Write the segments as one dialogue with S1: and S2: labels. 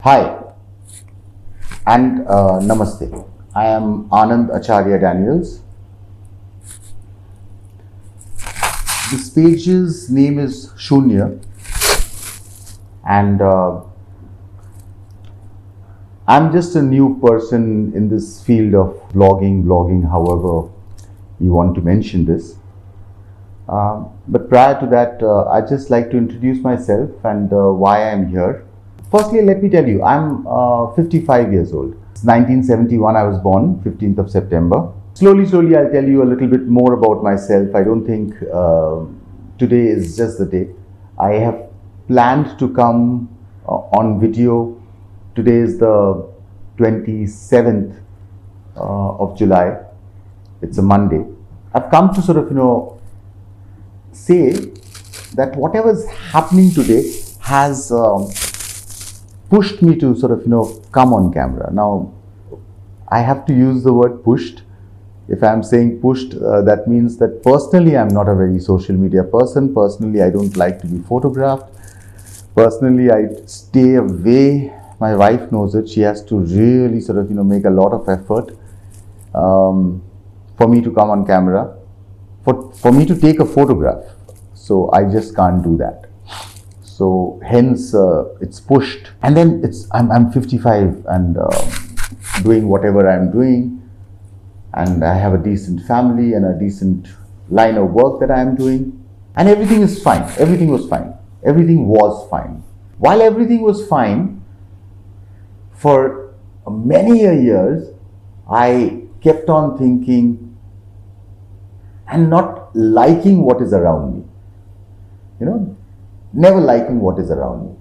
S1: Hi and Namaste. I am Anand Acharya Daniels. This page's name is Shunya, and I'm just a new person in this field of blogging, however you want to mention this. But prior to that, I'd just like to introduce myself and why I'm here. Firstly, let me tell you, I'm 55 years old. It's 1971, I was born, 15th of September. Slowly, I'll tell you a little bit more about myself. I don't think today is just the day. I have planned to come on video. Today is the 27th of July. It's a Monday. I've come to sort of, say that whatever is happening today has pushed me to sort of come on camera. Now I have to use the word pushed. If I'm saying pushed, that means that personally I'm not a very social media person. Personally, I don't like to be photographed. Personally, I stay away. My wife knows it. She has to really sort of make a lot of effort for me to come on camera, for me to take a photograph. So I just can't do that. So hence it's pushed, and then I'm 55 and doing whatever I'm doing, and I have a decent family and a decent line of work that I'm doing, and everything is fine. Everything was fine. Everything was fine. While everything was fine, for many years, I kept on thinking and not liking what is around me. Never liking what is around me.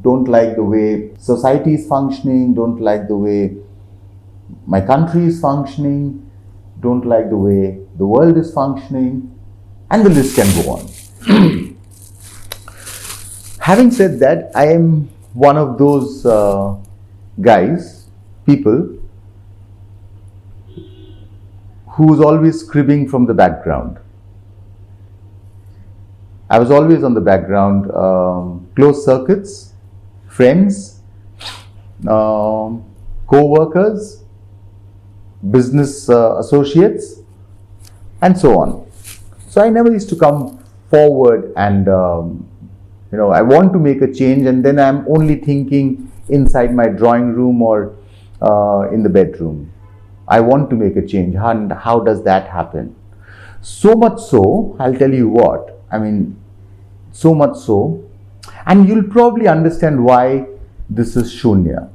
S1: Don't like the way society is functioning, don't like the way my country is functioning, don't like the way the world is functioning, and the list can go on. Having said that, I am one of those people who's always cribbing from the background. I was always on the background, close circuits, friends, co-workers, business associates, and so on. So I never used to come forward and, I want to make a change, and then I'm only thinking inside my drawing room or in the bedroom. I want to make a change, and how does that happen? So much so, I'll tell you what, so much so, and you'll probably understand why this is Shunya,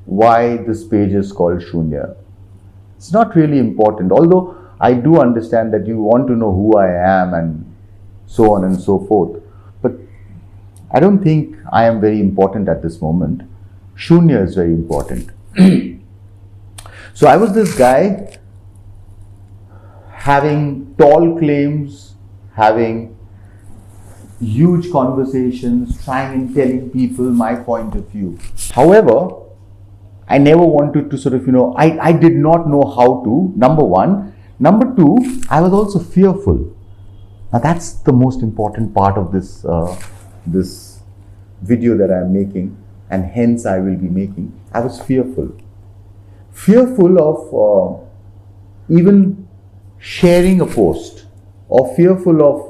S1: why this page is called Shunya. It's not really important, although I do understand that you want to know who I am and so on and so forth, but I don't think I am very important at this moment. Shunya is very important. So I was this guy having tall claims, having huge conversations, trying and telling people my point of view. However, I never wanted to sort of, I did not know how to, number one. Number two, I was also fearful. Now that's the most important part of this, this video that I am making, and hence I will be making. I was fearful. Fearful of even sharing a post, or fearful of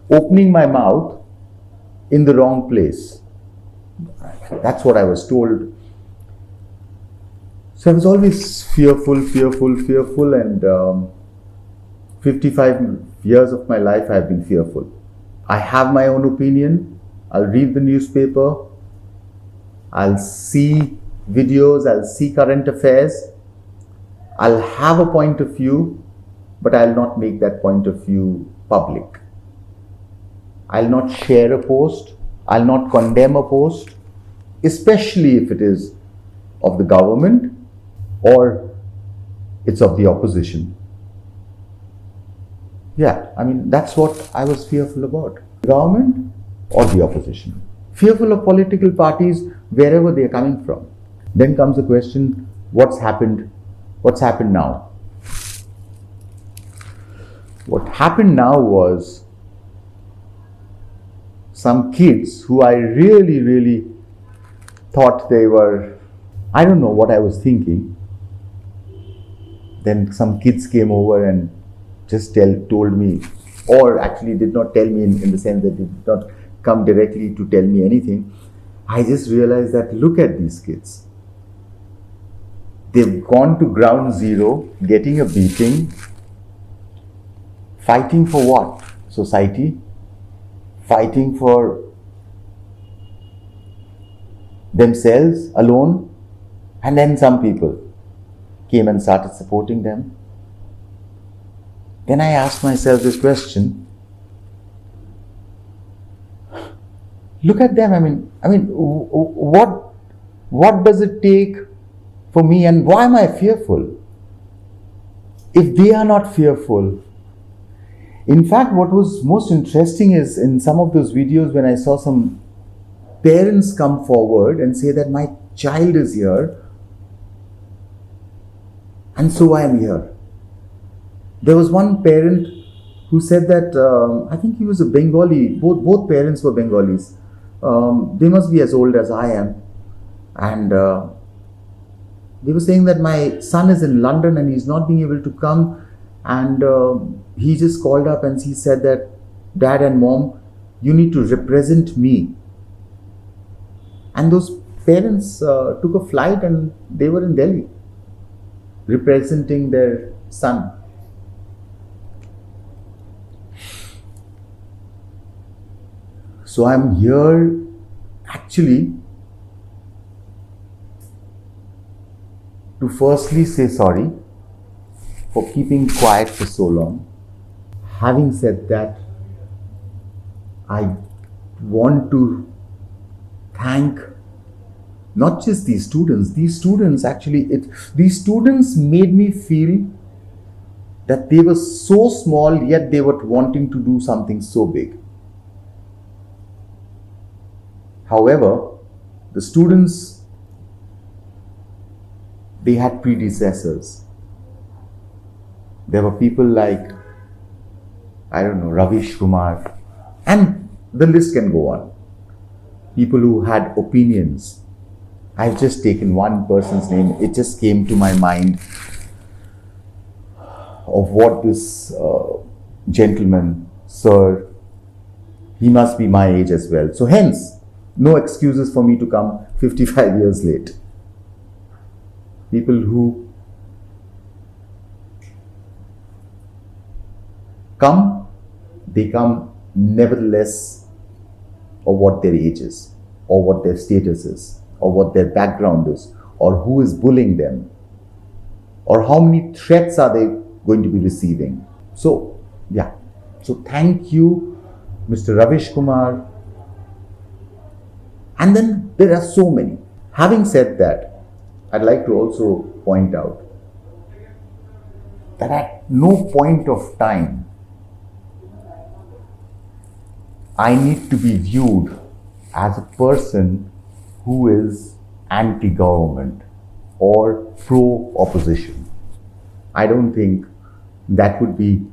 S1: opening my mouth in the wrong place. That's what I was told. So I was always fearful, and 55 years of my life I have been fearful. I have my own opinion. I'll read the newspaper. I'll see videos. I'll see current affairs. I'll have a point of view, but I'll not make that point of view public. I'll not share a post. I'll not condemn a post, especially if it is of the government or it's of the opposition. Yeah, that's what I was fearful about. Government or the opposition. Fearful of political parties wherever they are coming from. Then comes the question, what's happened? What's happened now? What happened now was some kids who I really thought they were, I don't know what I was thinking. Then some kids came over and just told me, or actually did not tell me in the sense that they did not come directly to tell me anything. I just realized that look at these kids. They've gone to ground zero, getting a beating, fighting for what? Society, fighting for themselves alone, and then some people came and started supporting them. Then I asked myself this question. Look at them. What does it take for me, and why am I fearful? If they are not fearful. In fact, what was most interesting is in some of those videos when I saw some parents come forward and say that my child is here and so I am here. There was one parent who said that, I think he was a Bengali, both parents were Bengalis. They must be as old as I am. And they were saying that my son is in London and he's not being able to come. And he just called up and he said that, Dad and Mom, you need to represent me. And those parents took a flight and they were in Delhi, representing their son. So I'm here actually to firstly say sorry for keeping quiet for so long. Having said that, I want to thank not just these students. These students made me feel that they were so small, yet they were wanting to do something so big. However, the students, they had predecessors. There were people like, Ravish Kumar, and the list can go on. People who had opinions. I've just taken one person's name. It just came to my mind of what this gentleman, sir, he must be my age as well. So hence, no excuses for me to come 55 years late. People who come, they come nevertheless of what their age is, or what their status is, or what their background is, or who is bullying them, or how many threats are they going to be receiving. So, yeah. So thank you, Mr. Ravish Kumar. And then there are so many. Having said that, I'd like to also point out that at no point of time I need to be viewed as a person who is anti-government or pro-opposition. I don't think that would be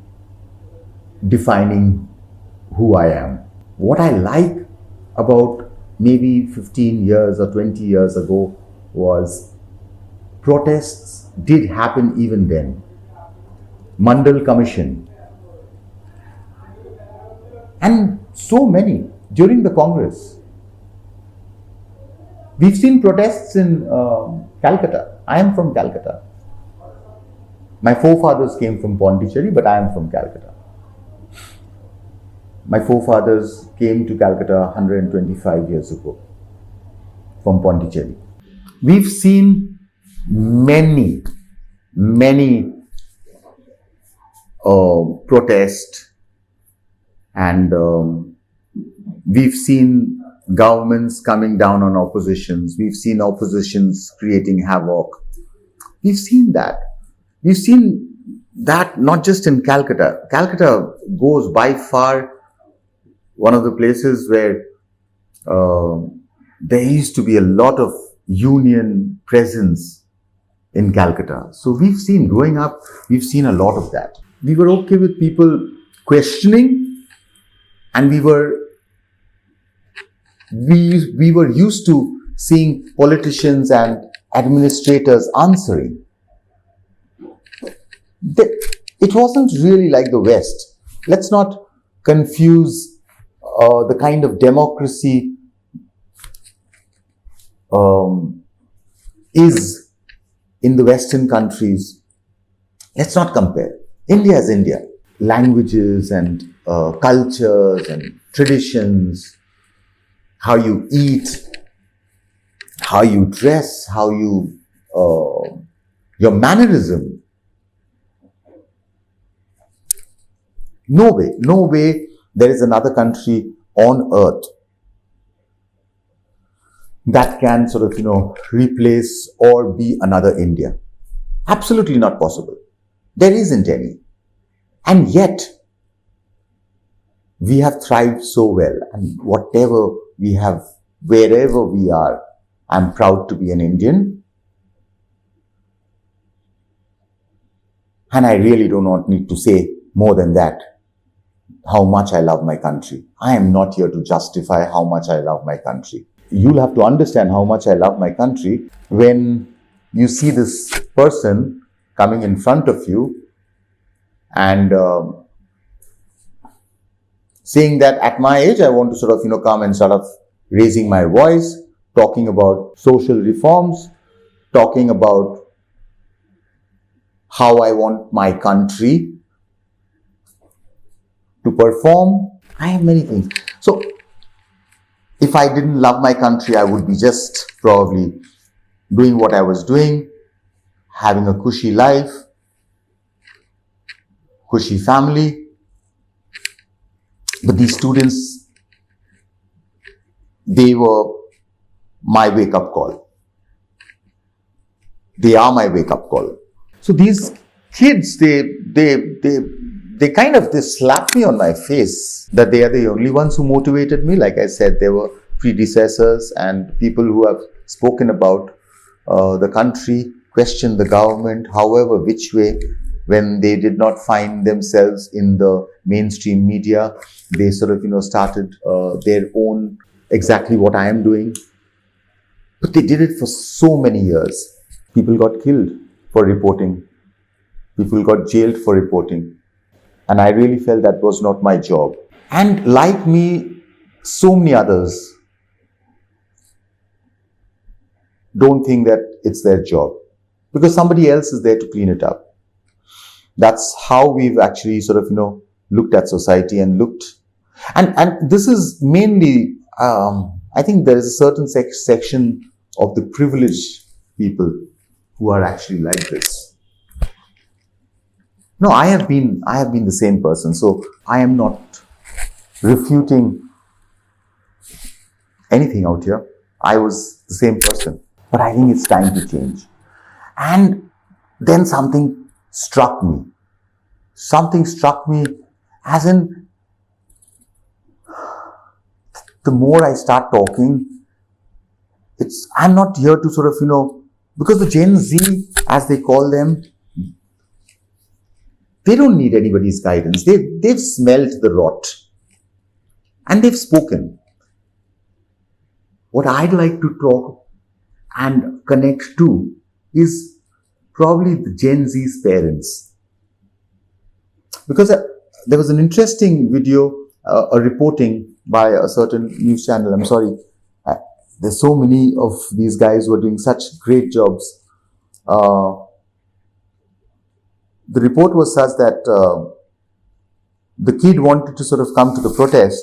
S1: defining who I am. What I like about maybe 15 years or 20 years ago was protests did happen even then. Mandal Commission. And so many during the Congress. We've seen protests in Calcutta. I am from Calcutta. My forefathers came from Pondicherry, but I am from Calcutta. My forefathers came to Calcutta 125 years ago from Pondicherry. We've seen many protests, and we've seen governments coming down on oppositions. We've seen oppositions creating havoc. We've seen that. We've seen that not just in Calcutta. Calcutta goes by far one of the places where there used to be a lot of union presence in Calcutta. So we've seen, growing up, we've seen a lot of that. We were okay with people questioning, and we were used to seeing politicians and administrators answering. It wasn't really like the West. Let's not confuse the kind of democracy is in the Western countries. Let's not compare. India is India. Languages and cultures and traditions, how you eat, how you dress, how you, your mannerism. No way there is another country on earth that can sort of, replace or be another India. Absolutely not possible. There isn't any. And yet, we have thrived so well. And whatever we have, wherever we are, I'm proud to be an Indian. And I really do not need to say more than that, how much I love my country. I am not here to justify how much I love my country. You'll have to understand how much I love my country when you see this person coming in front of you and saying that at my age, I want to sort of, come and sort of raising my voice, talking about social reforms, talking about how I want my country to perform. I have many things. So, if I didn't love my country, I would be just probably doing what I was doing, having a cushy life, cushy family. But these students, they were my wake-up call. They are my wake-up call. So these kids, they kind of, they slapped me on my face that they are the only ones who motivated me. Like I said, there were predecessors and people who have spoken about the country, questioned the government, however, which way, when they did not find themselves in the mainstream media, they sort of, started their own, exactly what I am doing. But they did it for so many years. People got killed for reporting. People got jailed for reporting. And I really felt that was not my job. And like me, so many others don't think that it's their job because somebody else is there to clean it up. That's how we've actually sort of, looked at society and looked. And this is mainly, I think there is a certain section of the privileged people who are actually like this. No, I have been the same person. So I am not refuting anything out here. I was the same person. But I think it's time to change. And then something struck me. Something struck me as in, the more I start talking, I'm not here to sort of, because the Gen Z, as they call them, they don't need anybody's guidance. They've smelled the rot. And they've spoken. What I'd like to talk and connect to is probably the Gen Z's parents. Because there was an interesting video, a reporting by a certain news channel. I'm sorry, there's so many of these guys who are doing such great jobs. The report was such that the kid wanted to sort of come to the protest,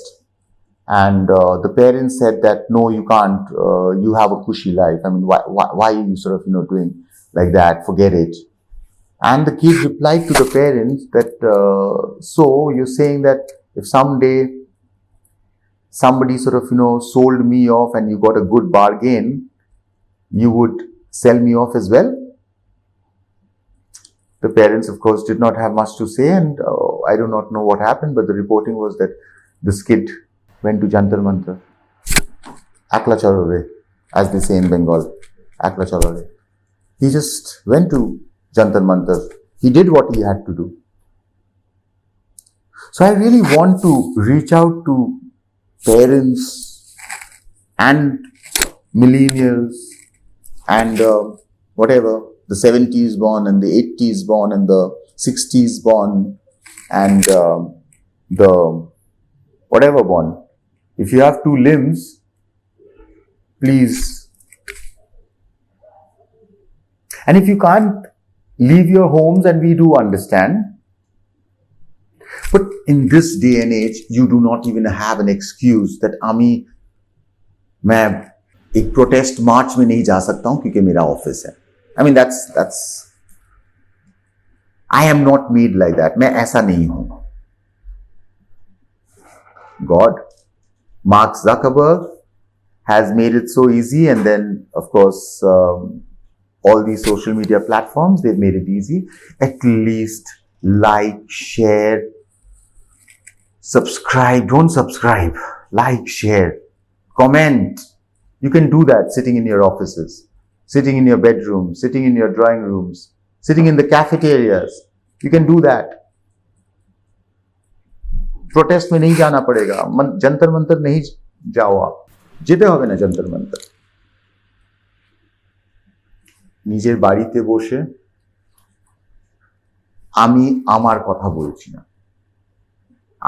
S1: and the parents said that no, you can't. You have a cushy life. I mean, why are you sort of doing like that? Forget it. And the kid replied to the parents that so you're saying that if someday somebody sort of sold me off and you got a good bargain, you would sell me off as well? The parents, of course, did not have much to say, and I do not know what happened, but the reporting was that this kid went to Jantar Mantar. Akla Charore, as they say in Bengal. Akla Charore. He just went to Jantar Mantar. He did what he had to do. So I really want to reach out to parents and millennials and whatever, the 70s born and the 80s born and the 60s born and the whatever born. If you have two limbs, please. And if you can't leave your homes, and we do understand, but in this day and age, you do not even have an excuse that मैं एक protest march में नहीं जा सकता हूं क्योंकि मेरा office है. I mean, that's I am not made like that. मैं ऐसा नहीं हूं. God, Mark Zuckerberg has made it so easy, and then of course all these social media platforms, they've made it easy. At least like, share, subscribe. Don't subscribe. Like, share, comment. You can do that sitting in your offices, sitting in your bedrooms, sitting in your drawing rooms, sitting in the cafeterias. You can do that. Protest में नहीं जाना पड़ेगा. जंतर मंतर नहीं जाओ आप. যেতে হবে না जंतर मंतर. নিজের বাড়িতে বসে আমি আমার কথা বলছি না.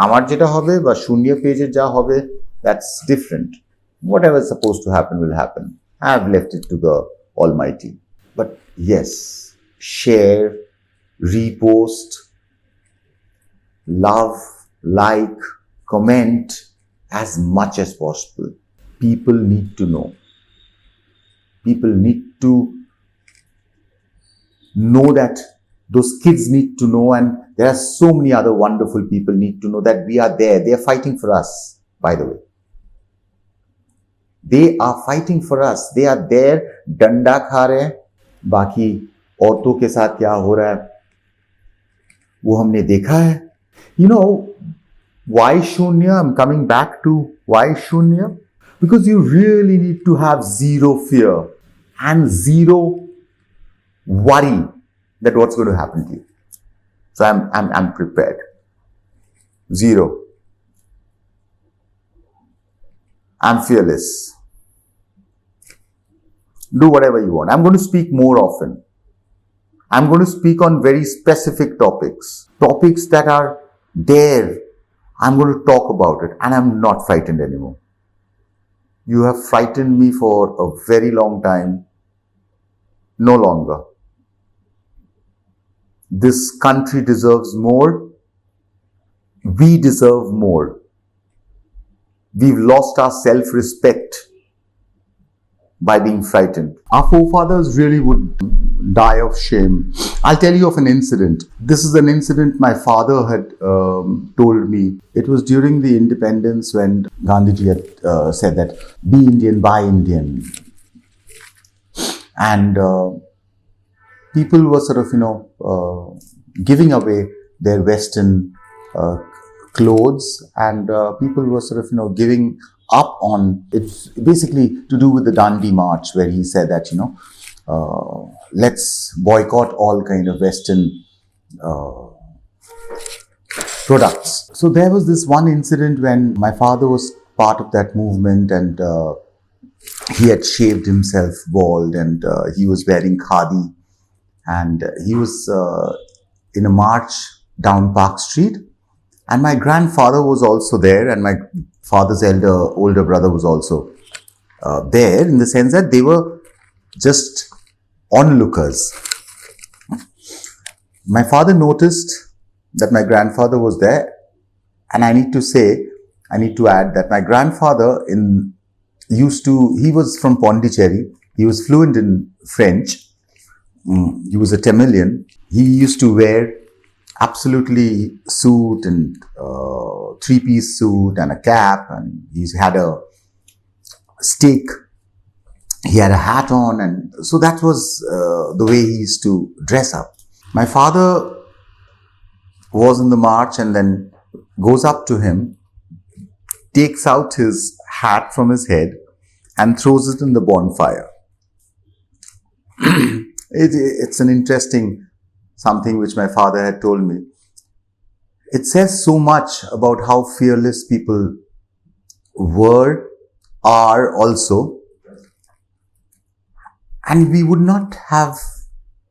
S1: আমার যেটা হবে বা শূন্য পেজে যা হবে, that's different. Whatever is supposed to happen will happen. I have left it to the Almighty. But yes, share, repost, love, like, comment as much as possible. People need to know. People need to know that. Those kids need to know, and there are so many other wonderful people need to know that we are there. They are fighting for us, by the way. They are fighting for us. They are there. डंडा खा रहे हैं. बाकी औरतों के साथ क्या हो रहा है वो हमने देखा है. You know, why Shunya? I'm coming back to why Shunya? Because you really need to have zero fear and zero worry that what's going to happen to you. So I'm prepared. Zero. I'm fearless. Do whatever you want. I'm going to speak more often. I'm going to speak on very specific topics. Topics that are there. I'm going to talk about it, and I'm not frightened anymore. You have frightened me for a very long time. No longer. This country deserves more. We deserve more. We've lost our self-respect by being frightened. Our forefathers really would die of shame. I'll tell you of an incident. This is an incident my father had told me. It was during the independence when Gandhiji had said that, be Indian, buy Indian. And people were sort of, giving away their Western clothes, and people were sort of, giving up on. It's basically to do with the Dandi March, where he said that, let's boycott all kind of Western products. So there was this one incident when my father was part of that movement, and he had shaved himself bald, and he was wearing khadi, and he was in a march down Park Street, and my grandfather was also there, and my father's older brother was also there, in the sense that they were just onlookers. My father noticed that my grandfather was there, and I need to add that my grandfather he was from Pondicherry. He was fluent in French. He was a Tamilian. He used to wear absolutely suit and three-piece suit and a cap, and he had a stick. He had a hat on, and so that was the way he used to dress up. My father was in the march and then goes up to him, takes out his hat from his head and throws it in the bonfire. It's an interesting something which my father had told me. It says so much about how fearless people are also. And we would not have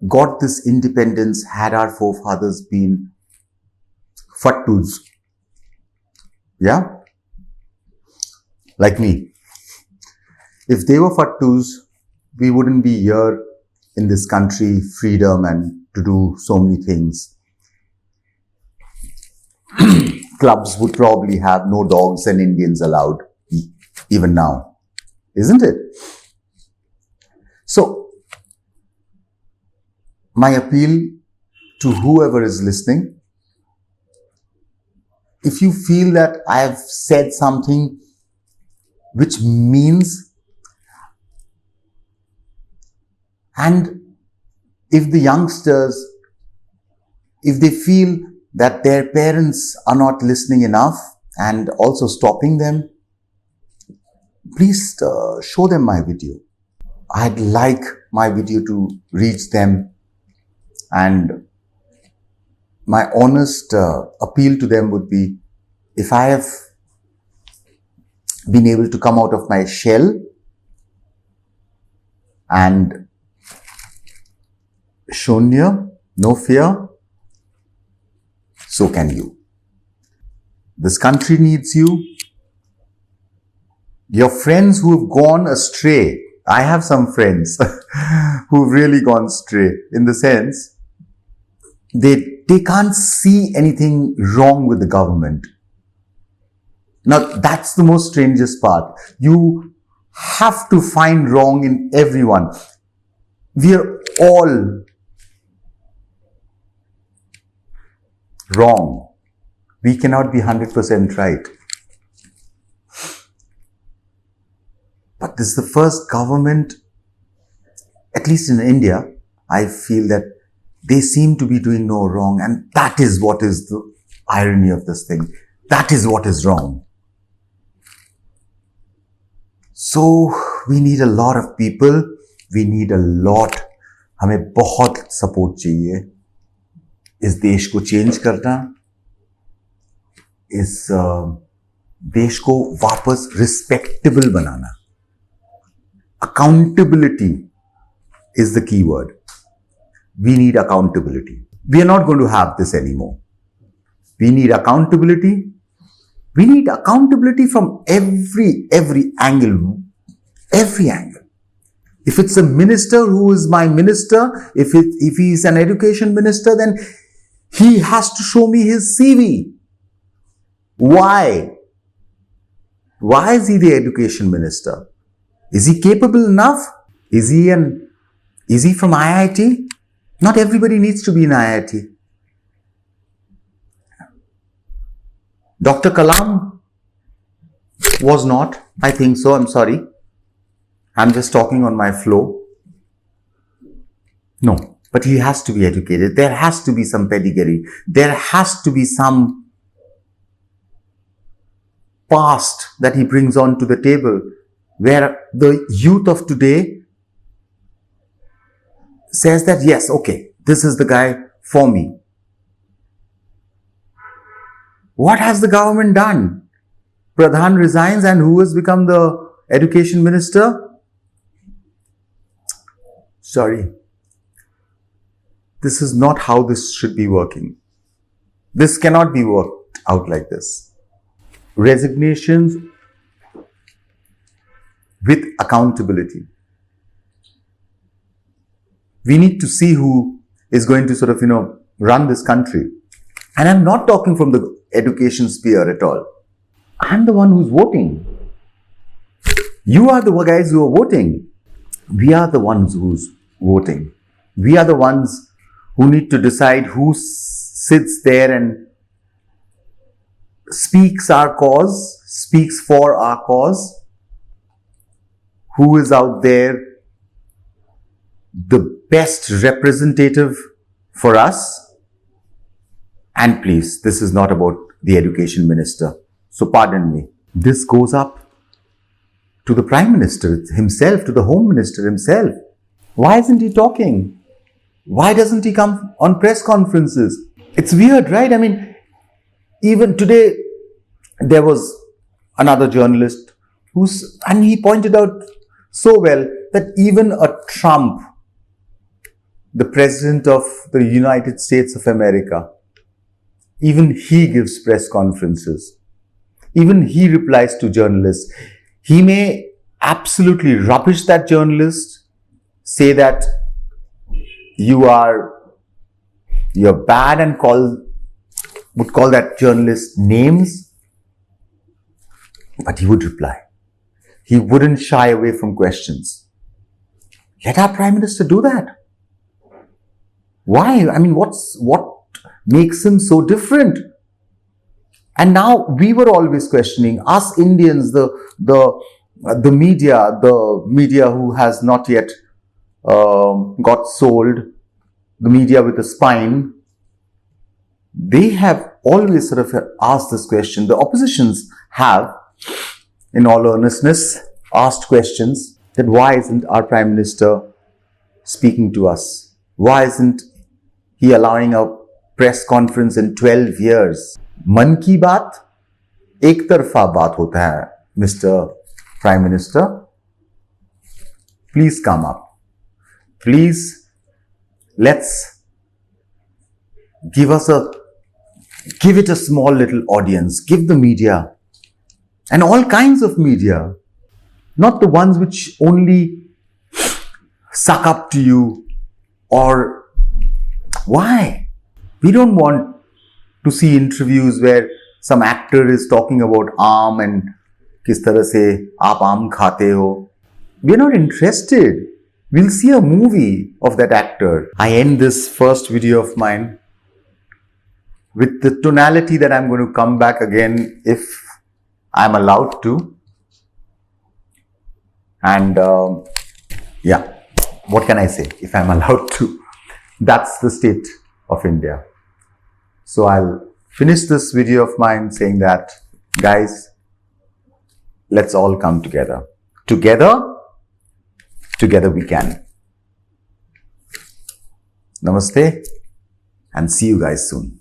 S1: got this independence had our forefathers been fattus. Yeah? Like me. If they were fattus, we wouldn't be here in this country, freedom and to do so many things. Clubs would probably have no dogs and Indians allowed, even now. Isn't it? So, my appeal to whoever is listening, if you feel that I have said something which means, and if the youngsters, if they feel that their parents are not listening enough and also stopping them, please show them my video. I'd like my video to reach them, and my honest appeal to them would be, if I have been able to come out of my shell and shunya, no fear, so can you. This country needs you. Your friends who have gone astray, I have some friends who've really gone astray, in the sense they can't see anything wrong with the government. Now that's the most strangest part. You have to find wrong in everyone. We are all wrong. We cannot be 100% right. But this is the first government, at least in India, I feel that they seem to be doing no wrong, and that is what is the irony of this thing. That is what is wrong. So we need a lot of people. We need a lot. हमें बहुत support चाहिए. इस देश को change करना, इस देश को वापस respectable banana. Accountability is the key word. We need accountability. We are not going to have this anymore. We need accountability. We need accountability from every angle. Every angle. If it's a minister who is my minister, if he is an education minister, then he has to show me his CV. Why? Why is he the education minister? Is he capable enough? Is he from IIT? Not everybody needs to be in IIT. Dr. Kalam was not. I think so. I'm sorry. I'm just talking on my flow. No, but he has to be educated. There has to be some pedigree. There has to be some past that he brings onto the table, where the youth of today says that, yes, okay, this is the guy for me. What has the government done? Pradhan resigns, and who has become the education minister? Sorry. This is not how this should be working. This cannot be worked out like this. Resignations with accountability. We need to see who is going to run this country. And I'm not talking from the education sphere at all. I'm the one who's voting. You are the guys who are voting. We are the ones who's voting. We are the ones who need to decide who sits there and speaks our cause, speaks for our cause, who is out there the best representative for us. And please, this is not about the education minister. So pardon me. This goes up to the Prime Minister himself, to the Home Minister himself. Why isn't he talking? Why doesn't he come on press conferences? It's weird, right? I mean, even today, there was another journalist and he pointed out so well that even a Trump, the President of the United States of America, even he gives press conferences. Even he replies to journalists. He may absolutely rubbish that journalist, say that you're bad, and would call that journalist names, but he would reply. He wouldn't shy away from questions. Let our Prime Minister do that. Why? I mean, what makes him so different? And now we were always questioning, us Indians, the media who has not yet got sold, the media with a spine. They have always sort of asked this question. The oppositions have, in all earnestness, asked questions that why isn't our Prime Minister speaking to us? Why isn't he allowing a press conference in 12 years? मन की बात एक तरफा बात होता है, Mr. Prime Minister. Please come up. Please, let's give it a small little audience. Give the media, and all kinds of media, not the ones which only suck up to you. Or why? We don't want to see interviews where some actor is talking about aam and kis tarah se aap aam khate ho. We're not interested. We'll see a movie of that actor. I end this first video of mine with the tonality that I'm going to come back again if I'm allowed to. And yeah, what can I say? If I'm allowed to. That's the state of India. So I'll finish this video of mine saying that, guys, let's all come together. Together we can. Namaste, and see you guys soon.